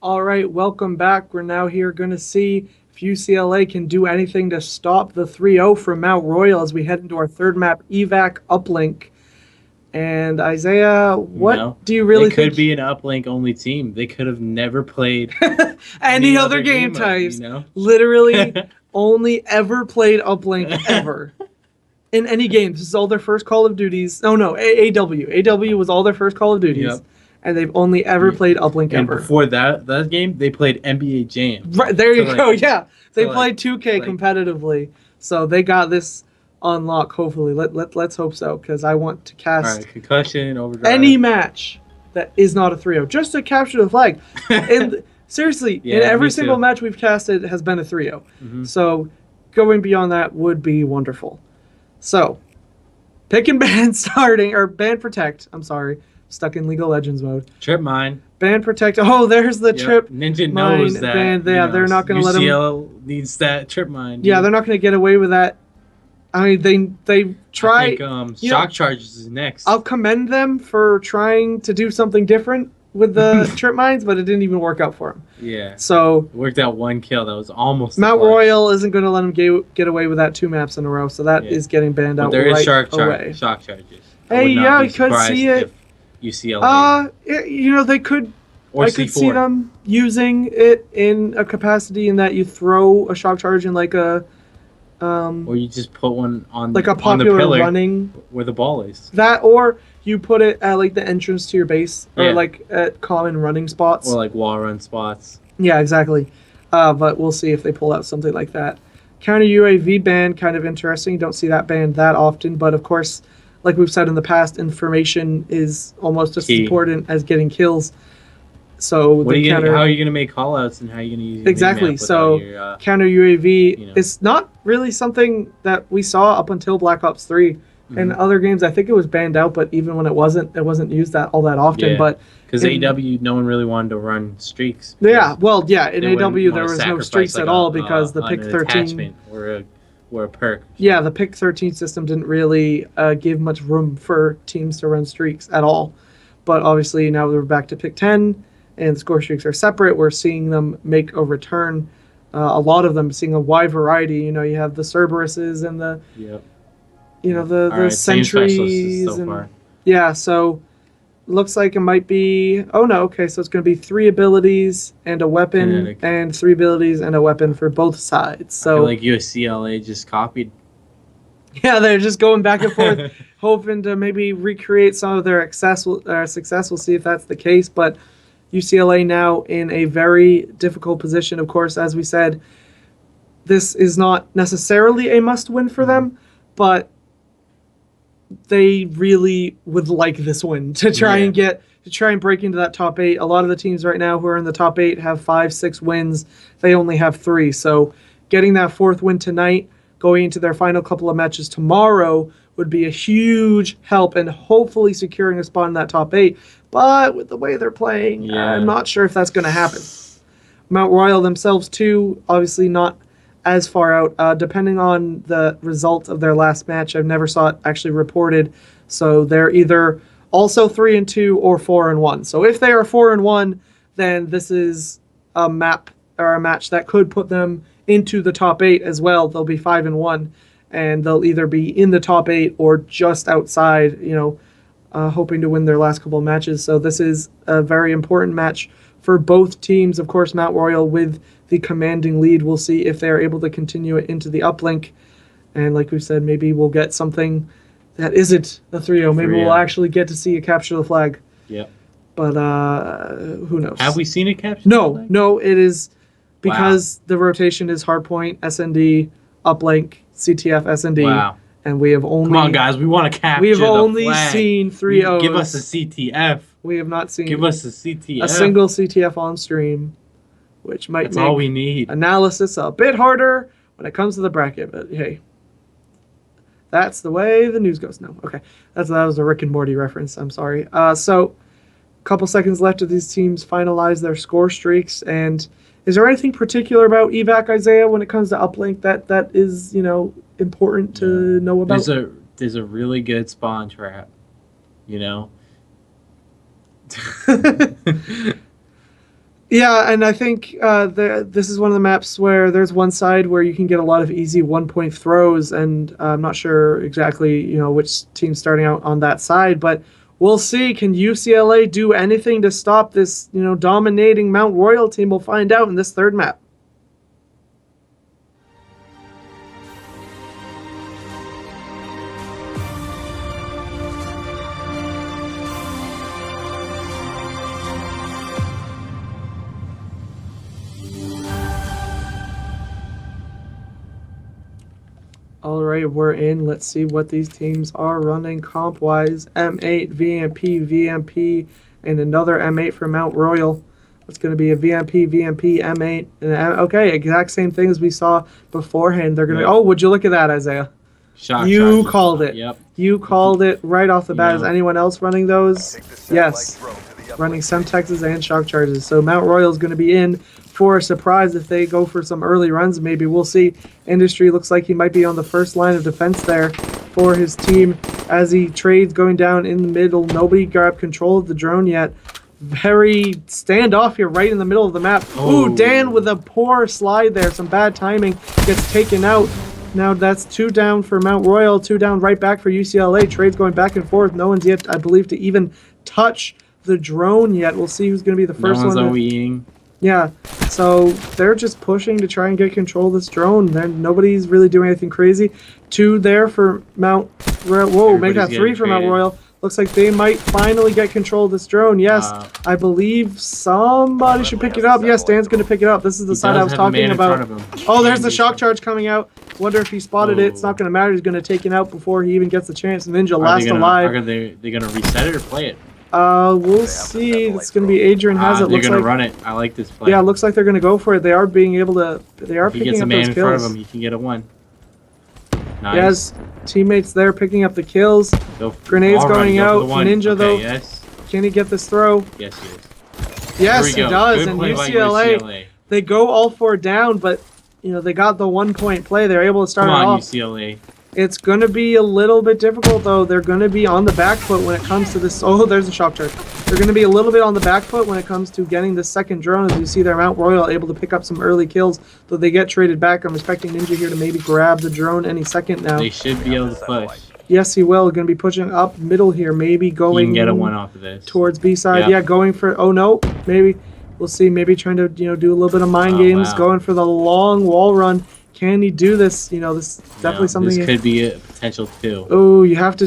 All right, welcome back. We're now here going to see if UCLA can do anything to stop the 3-0 from Mount Royal as we head into our third map, Evac Uplink. And Isaiah, what do you really think? They could think? be an Uplink only team. They could have never played any other game types. Literally only ever played Uplink ever. In any game. This is all their first Call of Duties. Oh no, AW. AW was all their first Call of Duties. Yep. And they've only ever played Uplink and ever. Before that game, they played NBA Jam. Right, there you go, yeah. They played 2K competitively. So they got this on lock, hopefully. Let's hope so, because I want to cast Concussion, Overdrive. any match that is not a 3-0, just to capture the flag. And seriously, in every single match we've casted has been a 3-0. Mm-hmm. So going beyond that would be wonderful. So, pick and ban starting, or ban protect, I'm sorry. Stuck in League of Legends mode. Trip mine. Ban protect. Oh, there's the trip. Ninja knows that. They're not going to let him. UCL needs that trip mine. Yeah, they're not going to get away with that. I mean, they try. I think shock charges is next. I'll commend them for trying to do something different with the trip mines, but it didn't even work out for them. Yeah. So it worked out one kill. That was almost. Mount Royal isn't going to let them get away with that 2 maps in a row, so that is getting banned out. There is shock charges. Hey, yeah, you could see it. UCLA. They could. Or I could see them using it in a capacity in that you throw a shock charge in like a. Or you just put one on like a popular on the pillar running where the ball is. That, or you put it at like the entrance to your base, or like at common running spots, or like wall run spots. Yeah, exactly. But we'll see if they pull out something like that. Counter UAV ban, kind of interesting. Don't see that banned that often, but of course, like we've said in the past, information is almost as important as getting kills. So how are you going to make callouts and how are you going to use your exactly? So your, counter UAV is not really something that we saw up until Black Ops 3. Mm-hmm. In other games, I think it was banned out, but even when it wasn't used all that often. Yeah. But because AW, no one really wanted to run streaks. Yeah, well, yeah, in AW there was no streaks at all because the pick 13 or a perk. Yeah, the pick 13 system didn't really give much room for teams to run streaks at all. But obviously now we're back to pick 10. And score streaks are separate. We're seeing them make a return. A lot of them, seeing a wide variety. You have the Cerberuses and the, the Sentries. So looks like it might be. Oh no, okay. So it's going to be 3 abilities and a weapon, and 3 abilities and a weapon for both sides. So I feel like UCLA just copied. Yeah, they're just going back and forth, hoping to maybe recreate some of their success. We'll see if that's the case, but. UCLA now in a very difficult position. Of course, as we said, this is not necessarily a must-win for them, but they really would like this win to try and break into that top 8. A lot of the teams right now who are in the top 8 have 5-6 wins. They only have 3. So getting that 4th win tonight, going into their final couple of matches tomorrow, would be a huge help and hopefully securing a spot in that top 8. But with the way they're playing, I'm not sure if that's going to happen. Mount Royal themselves, too, obviously not as far out. Depending on the result of their last match, I've never saw it actually reported. So they're either also 3-2 or 4-1. So if they are 4-1, then this is a map or a match that could put them into the top 8 as well. They'll be 5-1. And they'll either be in the top 8 or just outside, hoping to win their last couple of matches. So this is a very important match for both teams. Of course, Mount Royal with the commanding lead. We'll see if they're able to continue it into the uplink. And like we said, maybe we'll get something that isn't a 3-0. Maybe we'll actually get to see a capture the flag. Yep. But who knows? Have we seen a capture? No, it is because the rotation is hardpoint, SND, uplink, CTF, SND. Wow. And we have only... Come on, guys. We want to capture We have only seen 3-0s. Give us a CTF. We have not seen... Give us a CTF. A single CTF on stream, which might That's all we need. Analysis a bit harder when it comes to the bracket. But, hey, that's the way the news goes. No, okay. That was a Rick and Morty reference. I'm sorry. So, a couple seconds left of these teams finalize their score streaks. And is there anything particular about Evac, Isaiah, when it comes to uplink that is, important to know about? There's a really good spawn trap, Yeah, and I think this is one of the maps where there's one side where you can get a lot of easy 1-point throws, and I'm not sure exactly, which team's starting out on that side, but we'll see. Can UCLA do anything to stop this, dominating Mount Royal team? We'll find out in this third map. All right, we're in. Let's see what these teams are running comp-wise. M8, VMP, and another M8 for Mount Royal. It's going to be a VMP, M8. And okay, exact same thing as we saw beforehand. They're going to... Yep. Oh, would you look at that, Isaiah? You called it. Yep. You called it right off the bat. Yeah. Is anyone else running those? Yes. Running Semtexes and shock charges. So Mount Royal is going to be in for a surprise if they go for some early runs. Maybe we'll see. Industry looks like he might be on the first line of defense there for his team as he trades going down in the middle. Nobody grabbed control of the drone yet. Very standoff here right in the middle of the map. Oh. Ooh, Dan with a poor slide there. Some bad timing. Gets taken out. Now that's 2 down for Mount Royal. 2 down right back for UCLA. Trades going back and forth. No one's yet, I believe, to even touch the drone yet. We'll see who's going to be the first no one's one. OEing. Yeah, so they're just pushing to try and get control of this drone. Then nobody's really doing anything crazy. 2 there for Mount Royal. Whoa, make that 3 for Mount Royal. Looks like they might finally get control of this drone. Yes, I believe somebody should pick it up. Yes, Dan's going to pick it up. This is the side I was talking about. Oh, there's the shock charge coming out. Wonder if he spotted it. It's not going to matter. He's going to take it out before he even gets the chance. Ninja last alive. Are they going to reset it or play it? We'll see. It's going to be Adrian has it. They're Looks going like to run it. I like this play. Yeah, it looks like they're going to go for it. They are being able to. They are picking up those kills. If he gets a man in front of him, he can get a 1. Nice. Yes, teammates there picking up the kills. Grenades going out. Ninja though. Yes. Can he get this throw? Yes, he is. Yes, he does. Good And play by UCLA, they go all 4 down, but they got the 1-point play. They're able to start it off. Come on, UCLA. It's going to be a little bit difficult, though. They're going to be on the back foot when it comes to this. Oh, there's a shock charge. They're going to be a little bit on the back foot when it comes to getting the second drone. As you see there, Mount Royal able to pick up some early kills, though they get traded back. I'm expecting Ninja here to maybe grab the drone any second now. They should be able to push. Yes, he will. Going to be pushing up middle here. Maybe going you can get a 1 off of this. Towards B side. Yep. Yeah, going for... Oh, no. Maybe. We'll see. Maybe trying to, do a little bit of mind games. Wow. Going for the long wall run. Can he do this? This is definitely something. This could be a potential 2. Oh, you have to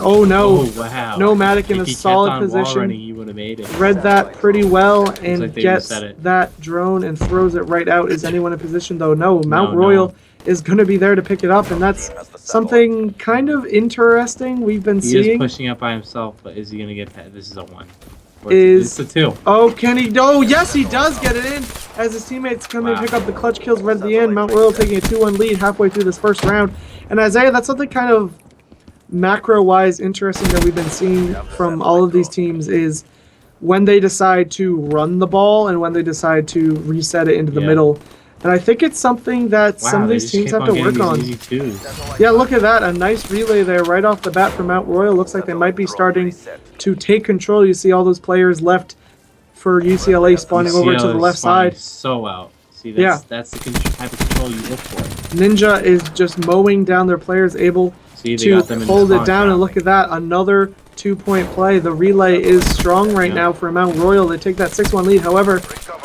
oh no. Oh, wow. Nomadic in a solid position. Running, he would have made it. Read that pretty well and like gets that drone and throws it right out. Is anyone in position though? No. Mount Royal is going to be there to pick it up, and that's something kind of interesting we've been seeing. He is pushing up by himself, but is he going to get past? This is a 1. It's a 2. Oh, can he? Oh, yes, he does get it in as his teammates come in and pick up the clutch kills right at the end. Mount Royal taking a 2-1 lead halfway through this first round. And Isaiah, that's something kind of macro-wise interesting that we've been seeing from all of these teams is when they decide to run the ball and when they decide to reset it into the middle. And I think it's something that some of these teams have to work on. Yeah, look at that. A nice relay there right off the bat from Mount Royal. Looks like they might be starting to take control. You see all those players left for UCLA spawning over to the left side. So out. See, that's the type of control you look for. Ninja is just mowing down their players, able to hold it down. And look at that. Another 2-point play. The relay is strong right now for Mount Royal. They take that 6-1 lead. However,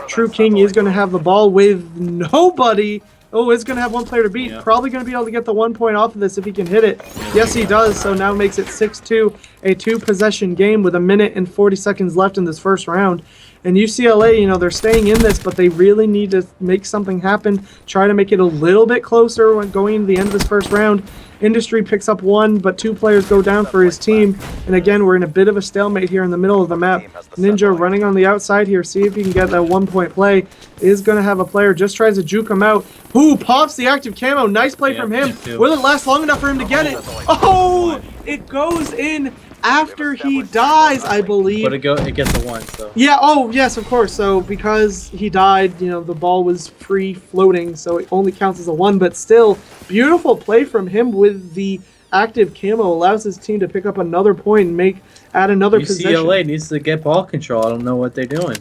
True King is going to have the ball with nobody. Oh, it's going to have 1 player to beat. Probably going to be able to get the 1 point off of this if he can hit it. Yes, he does. So now makes it 6-2, a 2-possession game with 1 minute and 40 seconds left in this first round. And UCLA, they're staying in this, but they really need to make something happen. Try to make it a little bit closer when going into the end of this first round. Industry picks up 1, but 2 players go down for his team. And again, we're in a bit of a stalemate here in the middle of the map. Ninja running on the outside here. See if he can get that 1-point play. Is going to have a player. Just tries to juke him out. Who pops the active camo. Nice play from him. Will it last long enough for him to get it? Oh, it goes in after he dies, I believe. But it gets a 1, so. Yeah, oh, yes, of course. So because he died, the ball was free floating, so it only counts as a 1. But still, beautiful play from him with the active camo. Allows his team to pick up another point and add another possession. UCLA needs to get ball control. I don't know what they're doing.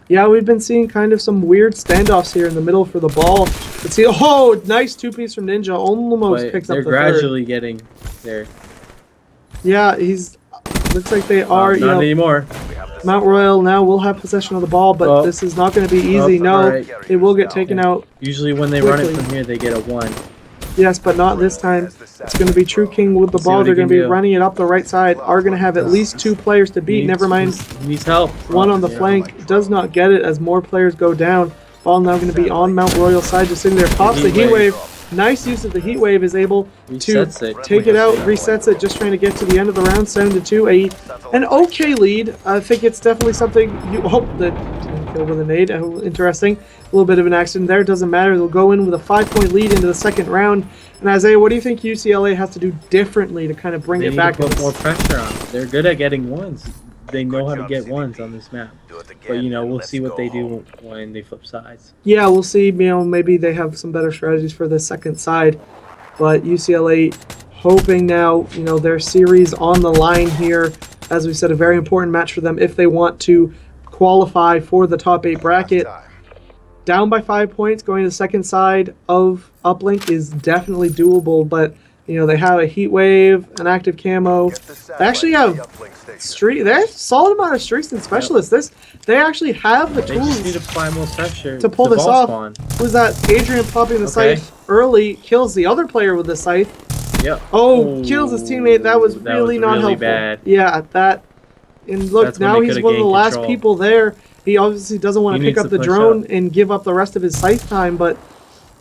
Yeah, we've been seeing kind of some weird standoffs here in the middle for the ball. Let's see. Oh, nice two-piece from Ninja. Almost But picks up they're the gradually getting there. third. Yeah, looks like they are. You Not know, anymore. Mount Royal now will have possession of the ball, but this is not going to be easy. No, alright. it will get taken out. Usually when they run it quickly. from here, they get a 1. Yes, but not this time. It's going to be True King with the See ball. what he They're going to can be do. running it up the right side. Are going to have at least 2 players to beat. Never mind. He needs help. One on the Yeah. flank. Does not get it as more players go down. Ball now going to be on Mount Royal side, just sitting there. Pops the heat wave. Nice use of the heat wave, is able Resets to it. take it out, resets it, just trying to get to the end of the round, 7-2. An okay lead. I think it's definitely something you hope that didn't kill with a nade. Interesting. A little bit of an accident there. Doesn't matter. They'll go in with a 5-point lead into the second round. And Isaiah, what do you think UCLA has to do differently to kind of bring They it need back? to put more pressure on. They're good at getting ones. They know how to get ones on this map. But you know, we'll see what they do when they flip sides. Yeah, we'll see. You know, maybe they have some better strategies for the second side. But UCLA hoping now, you know, their series on the line here. As we said, a very important match for them if they want to qualify for the top 8 bracket. Down by 5 points, going to the second side of Uplink is definitely doable, but you know, they have a heat wave, an active camo. They actually have they're a solid amount of streaks and specialists. They actually have the They just need tools to apply more pressure to pull The this ball off. spawn. Who's that? Adrian popping the Okay. scythe early, kills the other player with the scythe. Yep. Oh, kills his teammate. That was That really not really helpful. bad. Yeah, that. And look, That's when now they he's coulda one of the gained last control. people there. He obviously doesn't want He to pick needs up to the push drone up. and give up the rest of his scythe time, but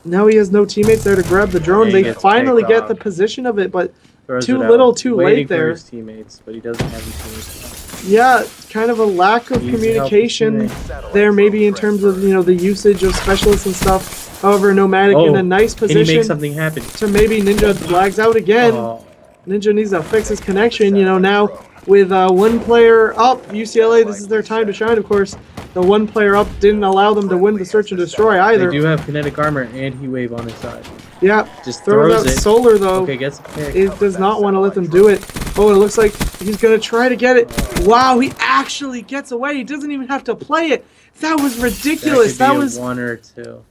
now he has no teammates there to grab the drone. Yeah, he They gets finally picked get off. the position of it, but Throws too it out. little, too Waiting late for there. his teammates, but he doesn't have his teammates. Yeah, kind of a lack of He needs to help his communication teammates. there, maybe in terms of, you know, the usage of specialists and stuff. However, Nomadic in a nice Can he make position something happen? to maybe Ninja flags out again. Oh, Ninja needs to fix his connection, you know, now with one player up, UCLA, this is their time to shine, of course. The one player up didn't allow them to win the search and destroy they either. do have kinetic armor and heat wave on his side. Yeah, Just throws throws out it. Solar though. Okay, gets a pick. It does not want to let them do it. Oh, it looks like he's going to try to get it. Wow, he actually gets away. He doesn't even have to play it. That was ridiculous. That That could be was a 1 or 2.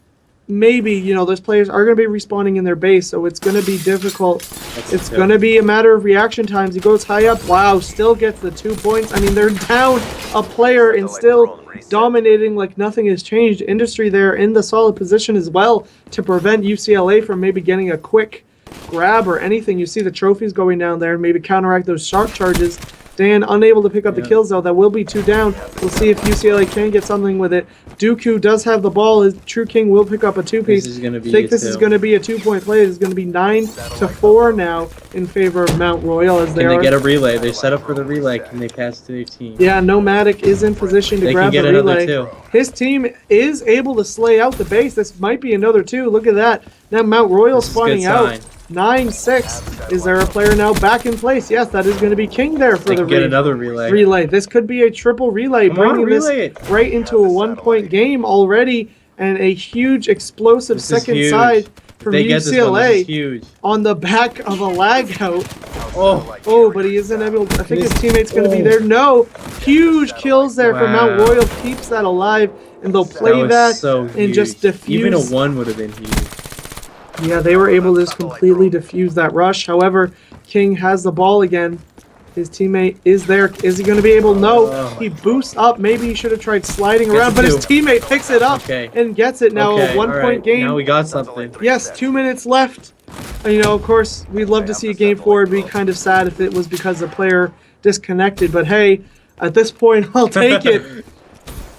maybe, you know, those players are going to be respawning in their base, so it's going to be difficult. That's It's a 2. going to be a matter of reaction times. He goes high up. Wow, still gets the 2 points. I mean, they're down a player and still dominating like nothing has changed. Industry there in the solid position as well to prevent UCLA from maybe getting a quick grab or anything. You see the trophies going down there, maybe counteract those sharp charges. Dan unable to pick up the kills though. That will be 2 down. We'll see if UCLA can get something with it. Dooku does have the ball. His True King will pick up a 2-piece. This is gonna be I think a this 2. is going to be a 2-point play. It's going to be 9-4 now in favor of Mount Royal as they Can are. they get a relay? They're set up for the relay. Can they pass to their team? Yeah, Nomadic is in position to They grab can the get another relay. 2. His team is able to slay out the base. This might be another 2. Look at that. Now Mount Royal This is a good spawning out. sign. 9-6. Is there a player now back in place? Yes, that is going to be King there for They the can get another relay. relay. This could be a triple relay, Come on, bringing relay this it. right into a 1-point game already, and a huge explosive This is second huge. side If from they get this one, this UCLA is huge. on the back of a lag out. Oh, Oh, but he isn't able. I think his This- teammate's going to be oh. there. No, huge kills there for Mount Wow. Royal. Keeps that alive, and they'll play that was that so and huge. just diffuse. Even a 1 would have been huge. Yeah, they were able to just completely diffuse that rush. However, King has the ball again. His teammate is there. Is he going to be able? No. Oh. He boosts up. Maybe he should have tried sliding Gets around, it but his too. teammate picks it up Okay. and gets it. Now Okay, a 1-point alright. game. Now we got something. Yes, 2 minutes left. You know, of course, we'd love to see a game 4. It'd be kind of sad if it was because the player disconnected. But hey, at this point, I'll take it.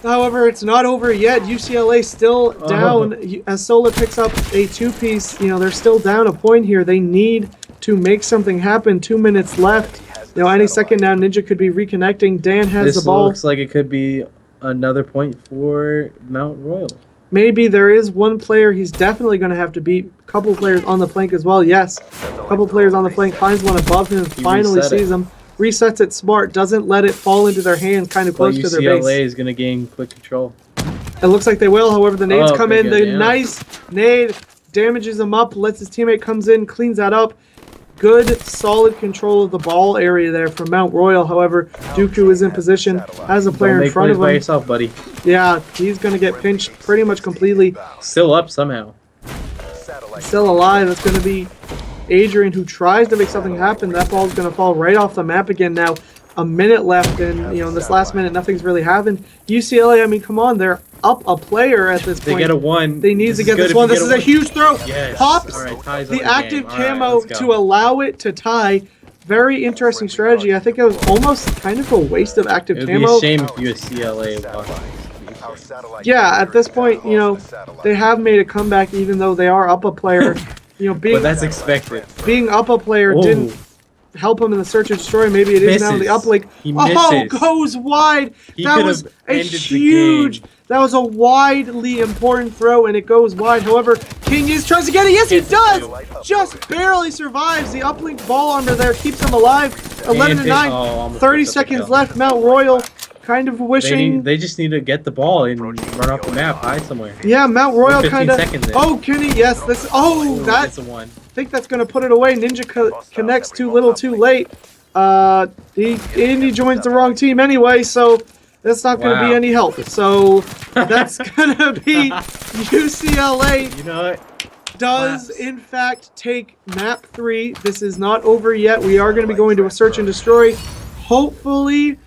However, it's not over yet. UCLA still down as Solar picks up a 2-piece. You know, they're still down a point here. They need to make something happen. 2 minutes left. You know, any second now, Ninja could be reconnecting. Dan has This the ball. looks like it could be another point for Mount Royal. Maybe there is one player he's definitely going to have to beat. A couple players on the flank as well. Yes, a couple players on the flank. Finds one above him. Finally reset it. sees him. Resets it smart. Doesn't let it fall into their hands. Kind of But close to their UCLA base. is going to gain quick control. It looks like they will. However, the nades Oh, come pretty in. The good, yeah. nice nade damages him up. Lets his teammate comes in, cleans that up. good, solid control of the ball area there from Mount Royal. However, Dooku is in position, has a player in front of him. By yourself, buddy. Yeah, he's going to get pinched pretty much completely. Still up somehow. Still alive. It's going to be Adrian who tries to make something happen. That ball's going to fall right off the map again now. A minute left, and in this last minute, nothing's really happened. UCLA, I mean, come on, they're up a player at this point. They get a 1. They need to get this one. This is a huge throw. Yes. Pops the active camo to allow it to tie. Very interesting strategy. I think it was almost kind of a waste of active camo. It would be a shame if UCLA lost. Yeah, at this point, they have made a comeback, even though they are up a player. But that's expected. Being up a player didn't help him in the search and destroy. Maybe it is now in the uplink. Goes wide. That was a huge. That was a widely important throw, and it goes wide. However, King tries to get it. Yes, he does. Just barely survives. The uplink ball armor there keeps him alive. 11-9. 30 seconds left. Mount Royal kind of wishing. They just need to get the ball and run off the map, hide somewhere. Yeah, Mount Royal kind of. Oh, Kenny, yes. That's a 1. I think that's going to put it away. Ninja connects too little, too late. Indy joins the wrong team anyway, so that's not going to be any help. So that's going to be UCLA. You know what? Does in fact take map 3. This is not over yet. We are going to be going to a search and destroy. Hopefully,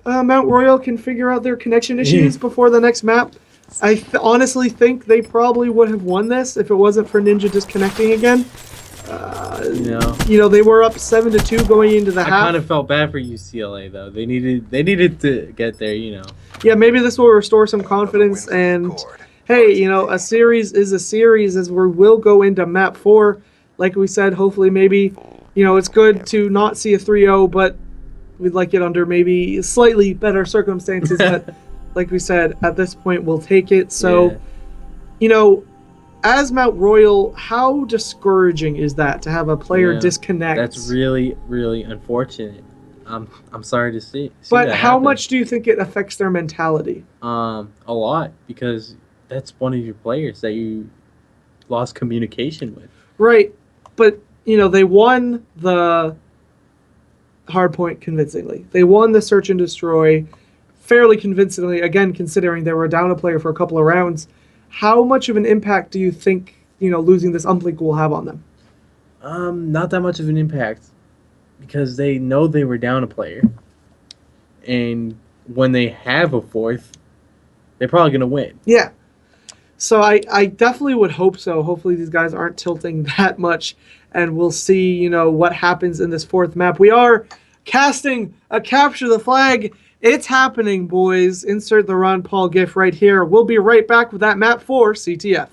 Mount Royal can figure out their connection issues before the next map. I honestly think they probably would have won this if it wasn't for Ninja disconnecting again. They were up 7-2 going into the half. I kind of felt bad for UCLA though. They needed to get there. Yeah, maybe this will restore some confidence. And hey, a series is a series, as we will go into map 4. Like we said, hopefully, maybe it's good to not see a 3-0, but we'd like it under maybe slightly better circumstances. But like we said, at this point, we'll take it. So, as Mount Royal, how discouraging is that to have a player disconnect? That's really, really unfortunate. I'm sorry to see. But how much do you think it affects their mentality? A lot, because that's one of your players that you lost communication with. Right, but they won the hardpoint convincingly. They won the search and destroy fairly convincingly. Again, considering they were down a player for a couple of rounds. How much of an impact do you think, losing this uplink will have on them? Not that much of an impact, because they know they were down a player. And when they have a 4th, they're probably going to win. Yeah. So I definitely would hope so. Hopefully these guys aren't tilting that much, and we'll see, what happens in this 4th map. We are casting a capture the flag. It's happening, boys. Insert the Ron Paul gif right here. We'll be right back with that map 4 CTF.